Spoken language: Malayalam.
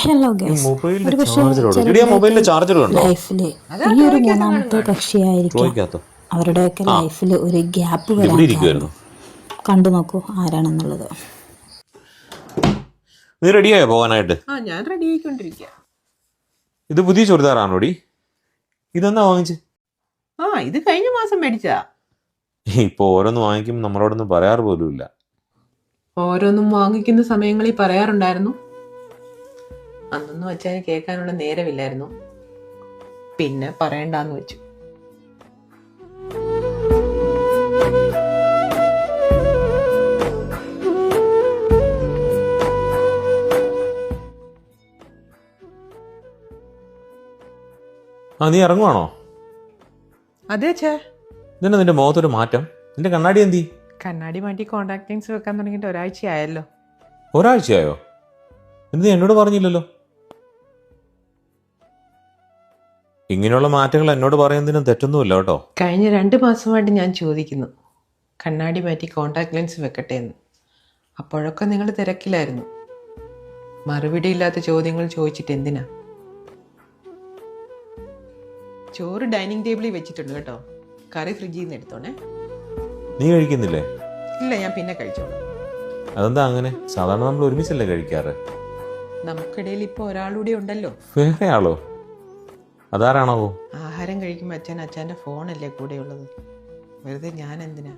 ഹലോ ഗൈസ്, ഒരു പക്ഷേ ലൈഫിൽ ഈ ഒരു മൂന്നാമത്തെ കക്ഷിയായിരിക്കും അവരുടെയൊക്കെ ലൈഫിൽ ഒരു ഗ്യാപ്പ് വരാൻ കാരണം. കണ്ടു നോക്കൂ ആരാണെന്നുള്ളത്. നീ റെഡിയായോ പോകാനായിട്ട്? ഞാൻ റെഡി ആയിക്കൊണ്ടിരിക്കുക. ഇത് പുതിയ ചുരിദാറാണോടി? ഇതെന്നാ വാങ്ങിച്ച്? ഇത് കഴിഞ്ഞ മാസം മേടിച്ചാ. ഇപ്പൊ ഓരോന്ന് വാങ്ങിക്കും നമ്മളോടൊന്നും പറയാറ് പോലും ഇല്ല. ഓരോന്നും വാങ്ങിക്കുന്ന സമയങ്ങളിൽ പറയാറുണ്ടായിരുന്നു. അന്നൊന്നും അച്ഛന് കേൾക്കാനുള്ള നേരമില്ലായിരുന്നു. പിന്നെ പറയണ്ടെന്ന് വെച്ചു. നീ ഇറങ്ങുവാണോ? അതെ അച്ഛാ. ഇതന്നെ നിന്റെ മുഖത്തൊരു മാറ്റം. നിന്റെ കണ്ണാടി എന്തി? കണ്ണാടി മാറ്റി കോണ്ടാക്ട് ലെൻസ് വെക്കാൻ തുടങ്ങിയിട്ട് ഒരാഴ്ചയായല്ലോ. ഒരാഴ്ചയായോ? എന്ത് എന്നോട് പറഞ്ഞില്ലല്ലോ? ഇങ്ങനെയുള്ള മാറ്റങ്ങൾ എന്നോട് പറയുന്നതിനും തെറ്റൊന്നുമില്ല കേട്ടോ. കഴിഞ്ഞ 2 മാസമായിട്ട് ഞാൻ ചോദിക്കുന്നു കണ്ണാടി മാറ്റി കോണ്ടാക്ട് ലെൻസ് വെക്കട്ടെ എന്ന്. അപ്പോഴൊക്കെ നിങ്ങൾ തിരക്കിലായിരുന്നു. മറുപടിയില്ലാത്ത ചോദ്യങ്ങൾ ചോദിച്ചിട്ട് എന്തിനാ? ചോറ് ഡൈനിങ് ടേബിളിൽ വെച്ചിട്ടുണ്ട് കേട്ടോ. കറി ഫ്രിഡ്ജിൽ നിന്ന് എടുത്തോണേ. നീ കഴിക്കുന്നില്ലേ? ഇല്ല, ഞാൻ പിന്നെ കഴിച്ചോളാം. അതെന്താ അങ്ങനെ? സാധാരണ നമ്മൾ ഒരുമിച്ചല്ലേ കഴിക്കാറ്? നമുക്കിടയിൽ ഇപ്പോൾ ഒരാളൂടെ ഉണ്ടല്ലോ. വേറെ ആളോ? അതാരാണോ? ആഹാരം കഴിക്കുമ്പോൾ അച്ഛൻ്റെ ഫോണല്ലേ കൂടെയുള്ളത്. വെറുതെ ഞാൻ എന്തിനാ?